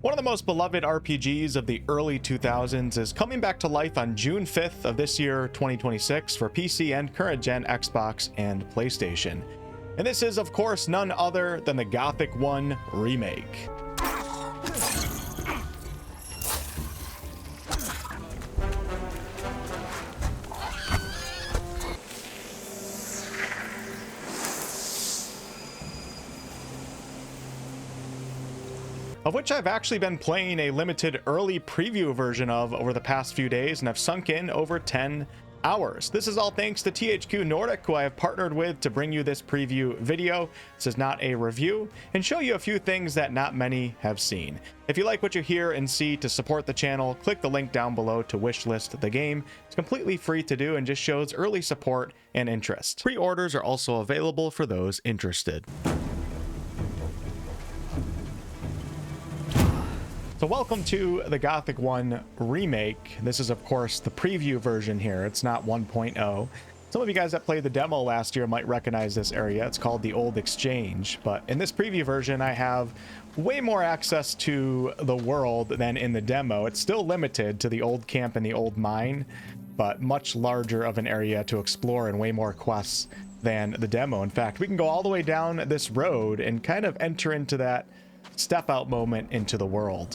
One of the most beloved RPGs of the early 2000s is coming back to life on June 5th of this year, 2026, for PC and current gen Xbox and PlayStation. And this is, of course, none other than the Gothic 1 Remake. Of which I've actually been playing a limited early preview version of over the past few days, and I've sunk in over 10 hours. This is all thanks to THQ Nordic, who I have partnered with to bring you this preview video. This is not a review, and show you a few things that not many have seen. If you like what you hear and see, to support the channel, click the link down below to wishlist the game. It's completely free to do and just shows early support and interest. Pre-orders are also available for those interested. So welcome to the Gothic 1 Remake. This is, of course, the preview version here. It's not 1.0. Some of you guys that played the demo last year might recognize this area. It's called the Old Exchange. But in this preview version, I have way more access to the world than in the demo. It's still limited to the old camp and the old mine, but much larger of an area to explore and way more quests than the demo. In fact, we can go all the way down this road and kind of enter into that step out moment into the world.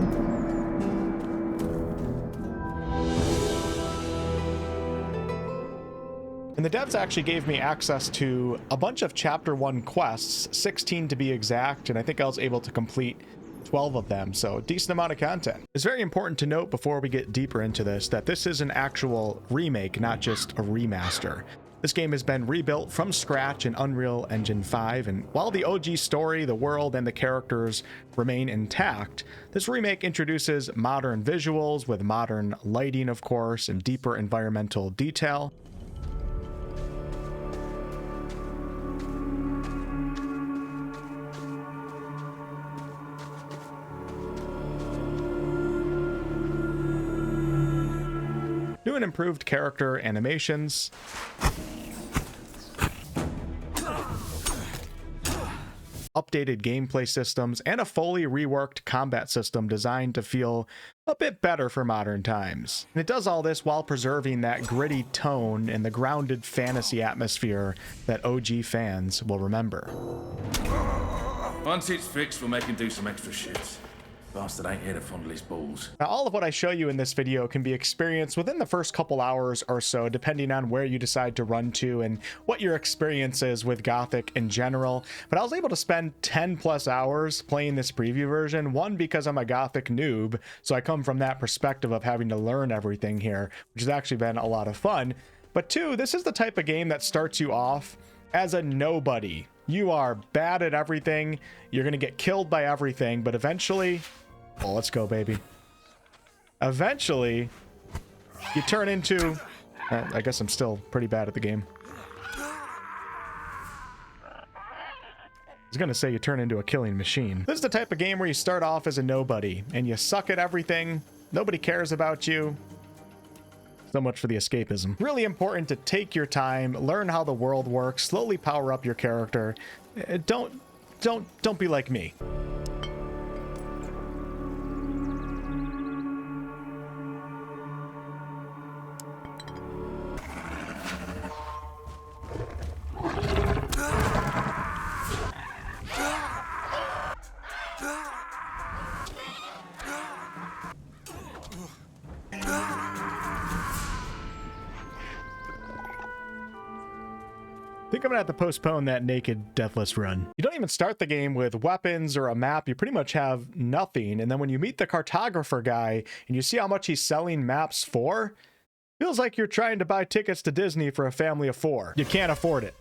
And the devs actually gave me access to a bunch of chapter 1 quests, 16 to be exact, and I think I was able to complete 12 of them, so a decent amount of content. It's very important to note before we get deeper into this that this is an actual remake, not just a remaster. This game has been rebuilt from scratch in Unreal Engine 5, and while the OG story, the world, and the characters remain intact, this remake introduces modern visuals with modern lighting, of course, and deeper environmental detail. New and improved character animations. Updated gameplay systems, and a fully reworked combat system designed to feel a bit better for modern times. And it does all this while preserving that gritty tone and the grounded fantasy atmosphere that OG fans will remember. Once it's fixed, we'll make him do some extra shit. Bastard ain't here to fondle his balls. Now, all of what I show you in this video can be experienced within the first couple hours or so, depending on where you decide to run to and what your experience is with Gothic in general. But I was able to spend 10 plus hours playing this preview version, one, because I'm a Gothic noob, so I come from that perspective of having to learn everything here, which has actually been a lot of fun. But two, this is the type of game that starts you off as a nobody. You are bad at everything, you're gonna get killed by everything, but eventually, oh, let's go, baby. Eventually, you turn into... I guess I'm still pretty bad at the game. I was gonna say you turn into a killing machine. This is the type of game where you start off as a nobody, and you suck at everything, nobody cares about you. So much for the escapism. Really important to take your time, learn how the world works, slowly power up your character. Don't be like me. I think I'm gonna have to postpone that naked deathless run. You don't even start the game with weapons or a map. You pretty much have nothing. And then when you meet the cartographer guy and you see how much he's selling maps for, feels like you're trying to buy tickets to Disney for a family of 4. You can't afford it.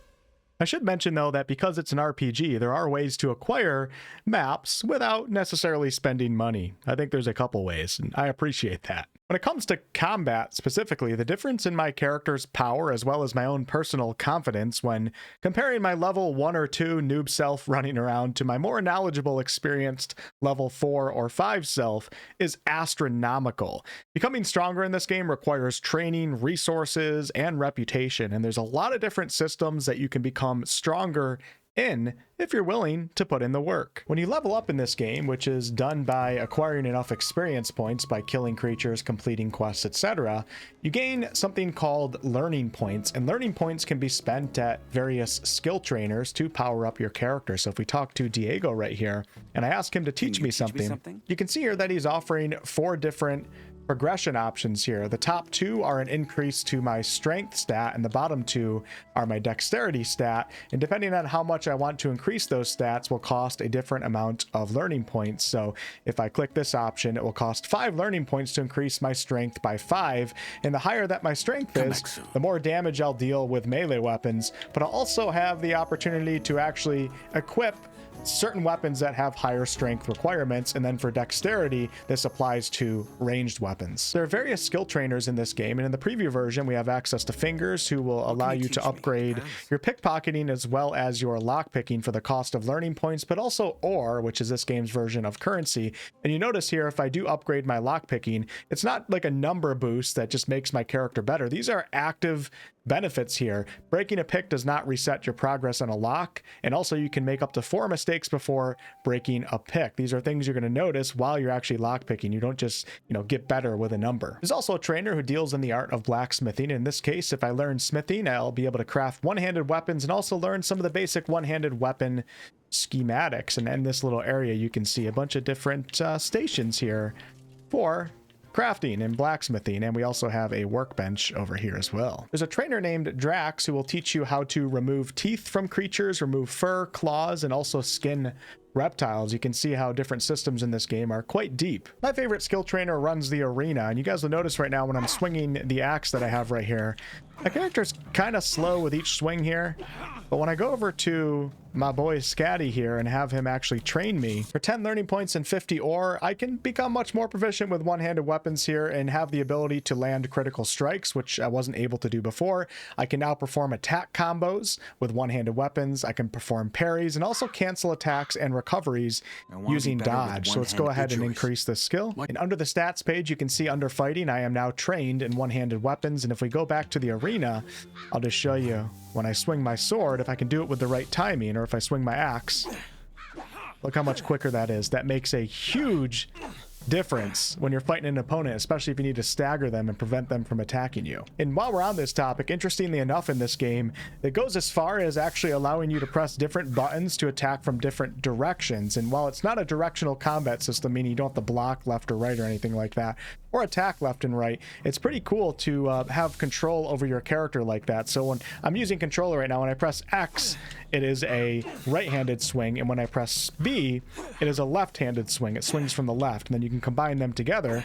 I should mention, though, that because it's an RPG, there are ways to acquire maps without necessarily spending money. I think there's a couple ways, and I appreciate that. When it comes to combat specifically, the difference in my character's power as well as my own personal confidence when comparing my level 1 or 2 noob self running around to my more knowledgeable, experienced level 4 or 5 self is astronomical. Becoming stronger in this game requires training, resources, and reputation, and there's a lot of different systems that you can become stronger in if you're willing to put in the work. When you level up in this game, which is done by acquiring enough experience points by killing creatures, completing quests, etc., you gain something called learning points, and learning points can be spent at various skill trainers to power up your character. So if we talk to Diego right here and I ask him to teach me something, you can see here that he's offering 4 different progression options here. The top 2 are an increase to my strength stat, and the bottom 2 are my dexterity stat, and depending on how much I want to increase those stats will cost a different amount of learning points. So if I click this option, it will cost 5 learning points to increase my strength by 5, and the higher that my strength is, the more damage I'll deal with melee weapons, but I'll also have the opportunity to actually equip certain weapons that have higher strength requirements, and then for dexterity, this applies to ranged weapons. There are various skill trainers in this game, and in the preview version, we have access to Fingers, who will allow you to upgrade your pickpocketing as well as your lockpicking for the cost of learning points, but also 𝑒𝑟, which is this game's version of currency. And you notice here, if I do upgrade my lockpicking, it's not like a number boost that just makes my character better. These are active benefits here. Breaking a pick does not reset your progress on a lock, and also you can make up to 4 mistakes before breaking a pick. These are things you're going to notice while you're actually lockpicking. You don't just, get better with a number. There's also a trainer who deals in the art of blacksmithing. In this case, if I learn smithing, I'll be able to craft one-handed weapons and also learn some of the basic one-handed weapon schematics. And in this little area, you can see a bunch of different stations here for crafting and blacksmithing, and we also have a workbench over here as well. There's a trainer named Drax who will teach you how to remove teeth from creatures, remove fur, claws, and also skin reptiles. You can see how different systems in this game are quite deep. My favorite skill trainer runs the arena, and you guys will notice right now when I'm swinging the axe that I have right here, my character's kind of slow with each swing here, but when I go over to my boy 𝑠𝑢𝑝𝑝 here and have him actually train me, for 10 learning points and 50 𝑒𝑟, I can become much more proficient with one-handed weapons here and have the ability to land critical strikes, which I wasn't able to do before. I can now perform attack combos with one-handed weapons. I can perform parries and also cancel attacks and recoveries using dodge. So let's go ahead and increase this skill. And under the stats page, you can see under fighting, I am now trained in one-handed weapons. And if we go back to the arena, I'll just show you when I swing my sword, if I can do it with the right timing, or if I swing my axe, look how much quicker that is. That makes a huge difference when you're fighting an opponent, especially if you need to stagger them and prevent them from attacking you. And while we're on this topic, interestingly enough in this game, it goes as far as actually allowing you to press different buttons to attack from different directions. And while it's not a directional combat system, meaning you don't have to block left or right or anything like that, or attack left and right, it's pretty cool to have control over your character like that. So when I'm using controller right now, when I press X, it is a right-handed swing, and when I press B, it is a left-handed swing. It swings from the left, and then you can combine them together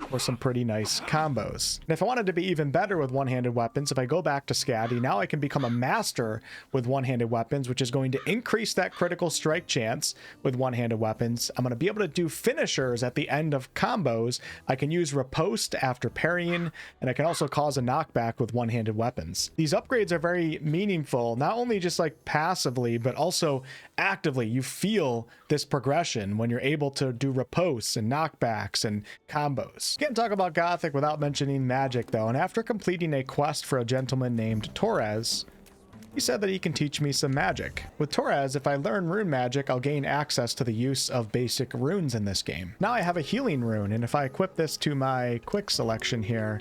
for some pretty nice combos. And if I wanted to be even better with one-handed weapons, if I go back to 𝑠𝑢𝑝𝑝, now I can become a master with one-handed weapons, which is going to increase that critical strike chance with one-handed weapons. I'm going to be able to do finishers at the end of combos. I can use riposte after parrying, and I can also cause a knockback with one-handed weapons. These upgrades are very meaningful, not only just like passively, but also actively. You feel this progression when you're able to do ripostes and knockbacks and combos. Can't talk about Gothic without mentioning magic though, and after completing a quest for a gentleman named 𝑡𝑒𝑟, he said that he can teach me some magic. With 𝑡𝑒𝑟, if I learn rune magic, I'll gain access to the use of basic runes in this game. Now I have a healing rune, and if I equip this to my quick selection here,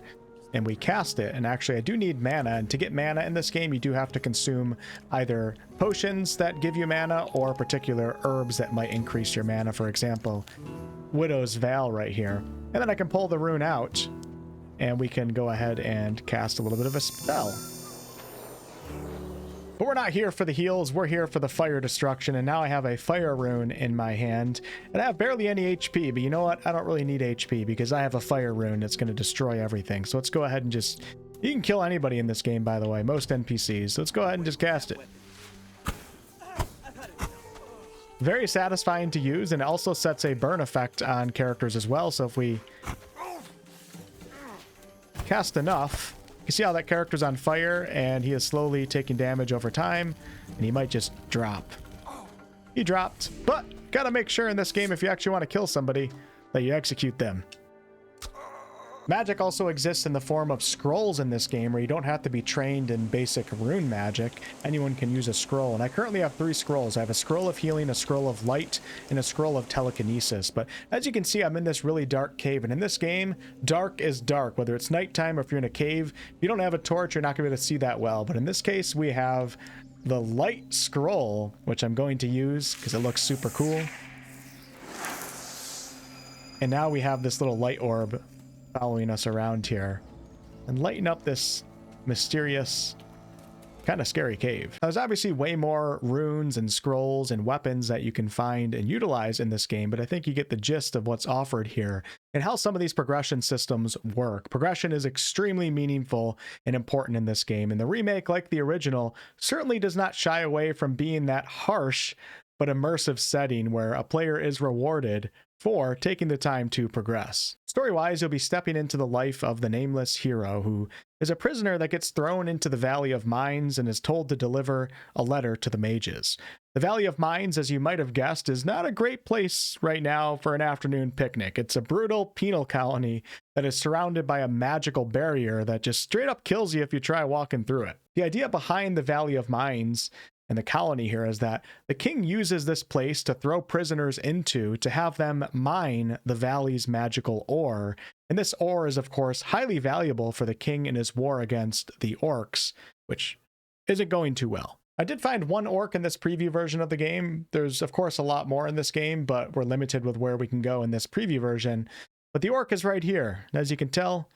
and we cast it, and actually I do need mana, and to get mana in this game you do have to consume either potions that give you mana or particular herbs that might increase your mana. For example, Widow's Veil right here, and then I can pull the rune out and we can go ahead and cast a little bit of a spell. But we're not here for the heals, we're here for the fire destruction, and now I have a fire rune in my hand, and I have barely any HP, but you know what? I don't really need HP because I have a fire rune that's going to destroy everything. So let's go ahead and just... You can kill anybody in this game, by the way, most NPCs. So let's go ahead and just cast it. Very satisfying to use, and it also sets a burn effect on characters as well. So if we cast enough... You see how that character's on fire and he is slowly taking damage over time, and he might just drop. He dropped, but gotta make sure in this game, if you actually want to kill somebody, that you execute them. Magic also exists in the form of scrolls in this game, where you don't have to be trained in basic rune magic. Anyone can use a scroll, and I currently have 3 scrolls. I have a scroll of healing, a scroll of light, and a scroll of telekinesis. But as you can see, I'm in this really dark cave, and in this game, dark is dark. Whether it's nighttime or if you're in a cave, if you don't have a torch, you're not going to be able to see that well. But in this case, we have the light scroll, which I'm going to use because it looks super cool. And now we have this little light orb following us around here and lighting up this mysterious, kind of scary cave. There's obviously way more runes and scrolls and weapons that you can find and utilize in this game, but I think you get the gist of what's offered here and how some of these progression systems work. Progression is extremely meaningful and important in this game, and the remake, like the original, certainly does not shy away from being that harsh but immersive setting where a player is rewarded for taking the time to progress. Story-wise, you'll be stepping into the life of the nameless hero, who is a prisoner that gets thrown into the Valley of Mines and is told to deliver a letter to the mages. The Valley of Mines, as you might have guessed, is not a great place right now for an afternoon picnic. It's a brutal penal colony that is surrounded by a magical barrier that just straight up kills you if you try walking through it. The idea behind the Valley of Mines and the colony here is that the king uses this place to throw prisoners into to have them mine the valley's magical ore. And this ore is, of course, highly valuable for the king in his war against the orcs, which isn't going too well. I did find 1 orc in this preview version of the game. There's, of course, a lot more in this game, but we're limited with where we can go in this preview version. But the orc is right here. And as you can tell,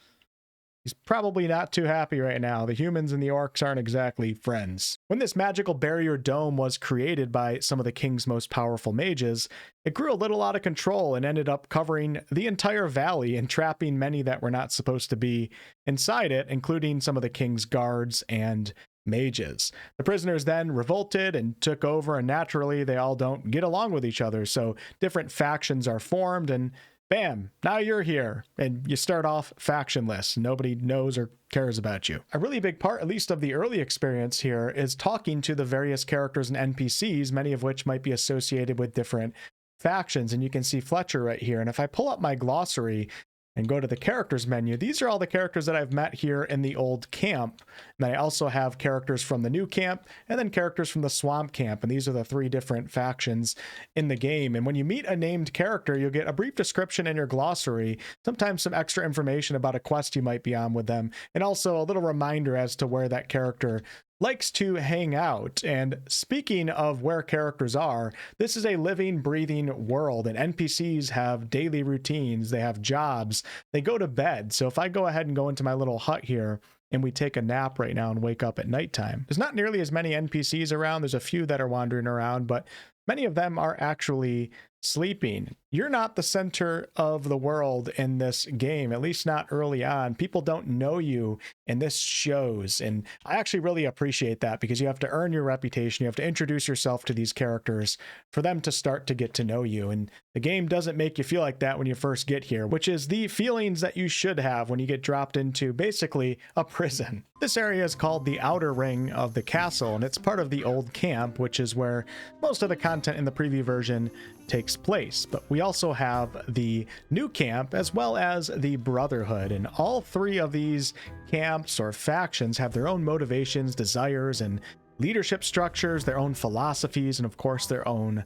he's probably not too happy right now. The humans and the orcs aren't exactly friends. When this magical barrier dome was created by some of the king's most powerful mages, it grew a little out of control and ended up covering the entire valley and trapping many that were not supposed to be inside it, including some of the king's guards and mages. The prisoners then revolted and took over, and naturally they all don't get along with each other, so different factions are formed, and bam, now you're here, and you start off factionless. Nobody knows or cares about you. A really big part, at least of the early experience here, is talking to the various characters and NPCs, many of which might be associated with different factions. And you can see Fletcher right here. And if I pull up my glossary and go to the characters menu, these are all the characters that I've met here in the old camp. And I also have characters from the new camp and then characters from the swamp camp. And these are the 3 different factions in the game. And when you meet a named character, you'll get a brief description in your glossary, sometimes some extra information about a quest you might be on with them, and also a little reminder as to where that character likes to hang out. And speaking of where characters are, this is a living, breathing world, and NPCs have daily routines, they have jobs, they go to bed. So if I go ahead and go into my little hut here and we take a nap right now and wake up at nighttime, there's not nearly as many NPCs around. There's a few that are wandering around, but many of them are actually sleeping. You're not the center of the world in this game, at least not early on. People don't know you, and this shows. And I actually really appreciate that, because you have to earn your reputation. You have to introduce yourself to these characters for them to start to get to know you. And the game doesn't make you feel like that when you first get here, which is the feelings that you should have when you get dropped into basically a prison. This area is called the outer ring of the castle, and it's part of the old camp, which is where most of the content in the preview version takes place. But we also have the new camp as well as the Brotherhood, and all 3 of these camps or factions have their own motivations, desires, and leadership structures, their own philosophies, and of course their own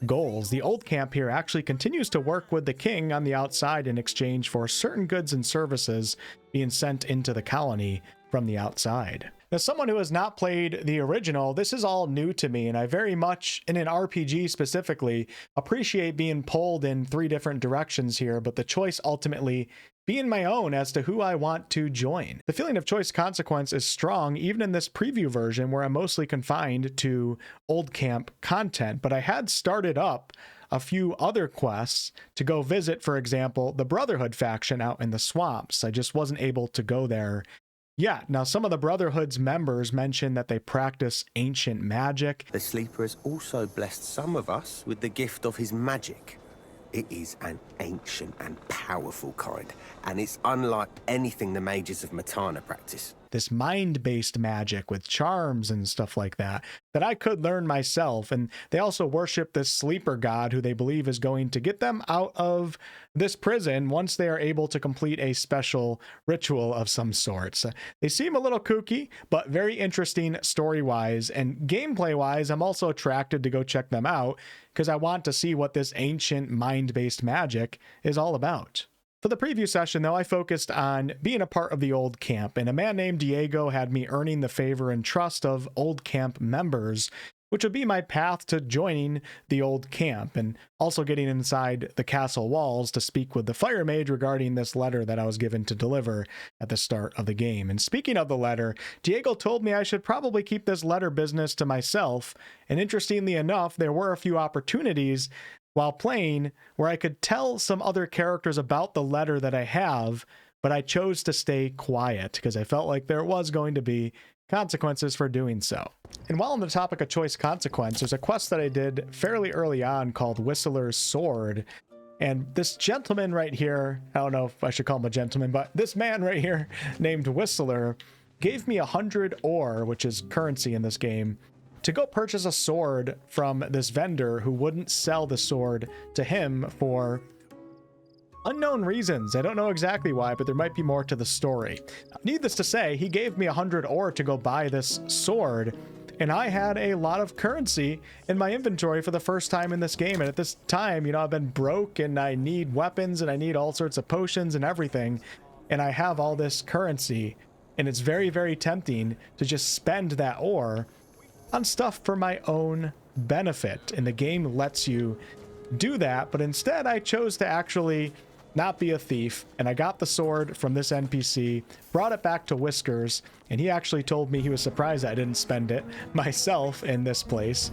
goals. The old camp here actually continues to work with the king on the outside in exchange for certain goods and services being sent into the colony from the outside. As someone who has not played the original, this is all new to me, and I very much, in an RPG specifically, appreciate being pulled in 3 different directions here, but the choice ultimately being my own as to who I want to join. The feeling of choice consequence is strong even in this preview version, where I'm mostly confined to old camp content, but I had started up a few other quests to go visit, for example, the Brotherhood faction out in the swamps. I just wasn't able to go there. Yeah, now some of the Brotherhood's members mention that they practice ancient magic. The Sleeper has also blessed some of us with the gift of his magic. It is an ancient and powerful kind, and it's unlike anything the mages of Matana practice. This mind-based magic with charms and stuff like that. that I could learn myself. And they also worship this sleeper god who they believe is going to get them out of this prison once they are able to complete a special ritual of some sorts. They seem a little kooky, but very interesting story-wise, and gameplay-wise, I'm also attracted to go check them out because I want to see what this ancient mind-based magic is all about. For the preview session, though, I focused on being a part of the old camp, and a man named Diego had me earning the favor and trust of old camp members, which would be my path to joining the old camp, and also getting inside the castle walls to speak with the fire mage regarding this letter that I was given to deliver at the start of the game. And speaking of the letter, Diego told me I should probably keep this letter business to myself, and interestingly enough, there were a few opportunities while playing where I could tell some other characters about the letter that I have, but I chose to stay quiet because I felt like there was going to be consequences for doing so. And while on the topic of choice consequence, there's a quest that I did fairly early on called Whistler's Sword. And this gentleman right here, I don't know if I should call him a gentleman, but this man right here named Whistler gave me 100 ore, which is currency in this game, to go purchase a sword from this vendor who wouldn't sell the sword to him for unknown reasons. I don't know exactly why, but there might be more to the story. Needless to say, he gave me 100 ore to go buy this sword, and I had a lot of currency in my inventory for the first time in this game. And at this time, you know, I've been broke and I need weapons and I need all sorts of potions and everything. And I have all this currency, and it's very, very tempting to just spend that ore on stuff for my own benefit. And the game lets you do that, but instead I chose to actually not be a thief, and I got the sword from this NPC, brought it back to Whiskers, and he actually told me he was surprised I didn't spend it myself in this place.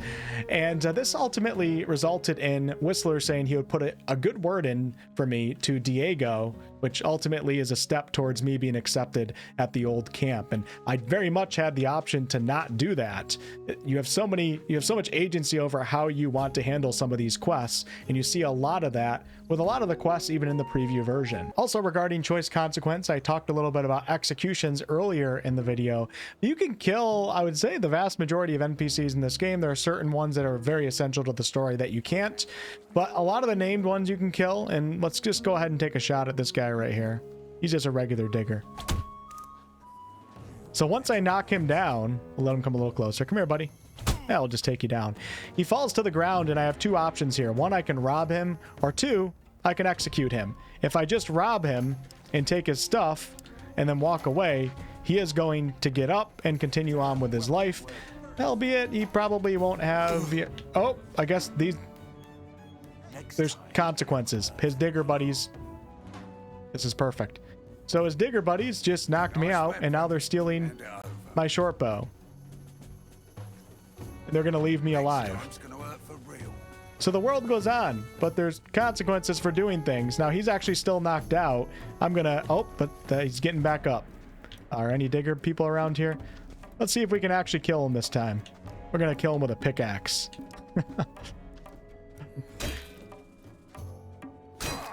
And this ultimately resulted in Whistler saying he would put a good word in for me to Diego, which ultimately is a step towards me being accepted at the old camp. And I very much had the option to not do that. You have so much agency over how you want to handle some of these quests, and you see a lot of that with a lot of the quests even in the preview version. Also, regarding choice consequence, I talked a little bit about executions earlier in the video. You can kill, I would say, the vast majority of NPCs in this game. There are certain ones that are very essential to the story that you can't, but a lot of the named ones you can kill. And let's just go ahead and take a shot at this guy right here. He's just a regular digger. So once I knock him down, we'll let him come a little closer. Come here, buddy. Yeah, I'll just take you down. He falls to the ground, and I have two options here. One, I can rob him, or two, I can execute him. If I just rob him and take his stuff and then walk away, he is going to get up and continue on with his life, albeit he probably won't have... Oh, I guess there's consequences. His digger buddies... This is perfect. So his digger buddies just knocked me out, and now they're stealing my short bow. They're going to leave me alive. So the world goes on, but there's consequences for doing things. Now, he's actually still knocked out. I'm going to... Oh, but he's getting back up. Are any digger people around here? Let's see if we can actually kill him this time. We're going to kill him with a pickaxe.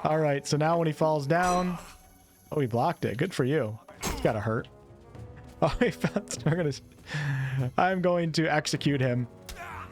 All right, so now when he falls down... Oh, he blocked it. Good for you. It's got to hurt. Oh, he found... I'm going to execute him.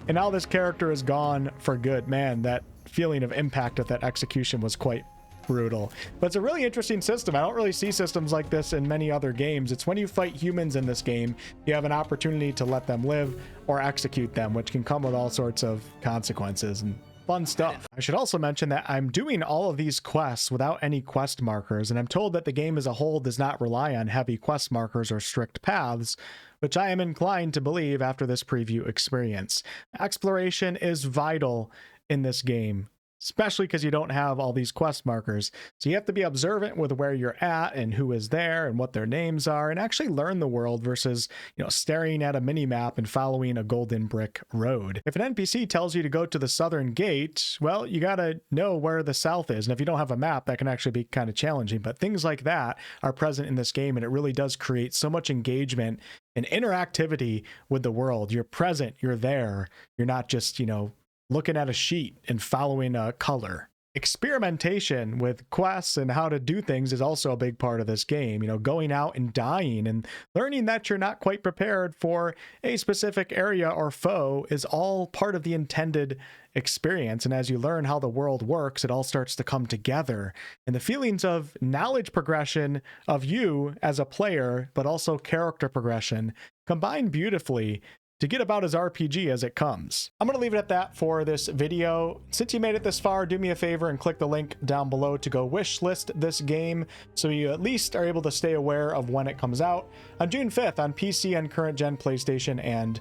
And now this character is gone for good. Man, that feeling of impact of that execution was quite brutal. But it's a really interesting system. I don't really see systems like this in many other games. It's when you fight humans in this game, you have an opportunity to let them live or execute them, which can come with all sorts of consequences and fun stuff. I should also mention that I'm doing all of these quests without any quest markers, and I'm told that the game as a whole does not rely on heavy quest markers or strict paths, which I am inclined to believe after this preview experience. Exploration is vital in this game, especially because you don't have all these quest markers. So you have to be observant with where you're at and who is there and what their names are, and actually learn the world versus, you know, staring at a mini map and following a golden brick road. If an NPC tells you to go to the southern gate, well, you gotta know where the south is. And if you don't have a map, that can actually be kind of challenging. But things like that are present in this game, and it really does create so much engagement and interactivity with the world. You're present, you're there. You're not just, you know, looking at a sheet and following a color. experimentation with quests and how to do things is also a big part of this game. You know, going out and dying and learning that you're not quite prepared for a specific area or foe is all part of the intended experience. And as you learn how the world works, it all starts to come together. And the feelings of knowledge progression of you as a player, but also character progression, combine beautifully to get about as RPG as it comes. I'm going to leave it at that for this video. Since you made it this far, do me a favor and click the link down below to go wish list this game so you at least are able to stay aware of when it comes out. On June 5th on PC and current gen PlayStation and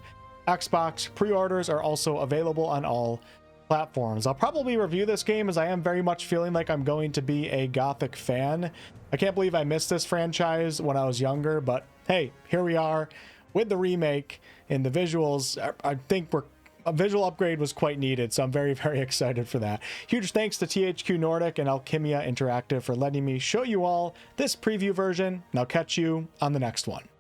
Xbox. Pre-orders are also available on all platforms. I'll probably review this game as I am very much feeling like I'm going to be a Gothic fan. I can't believe I missed this franchise when I was younger, but hey, here we are with the remake, and the visuals, I think a visual upgrade was quite needed, so I'm very, very excited for that. Huge thanks to THQ Nordic and 𝑎𝑙𝑐№𝑒 Interactive for letting me show you all this preview version, and I'll catch you on the next one.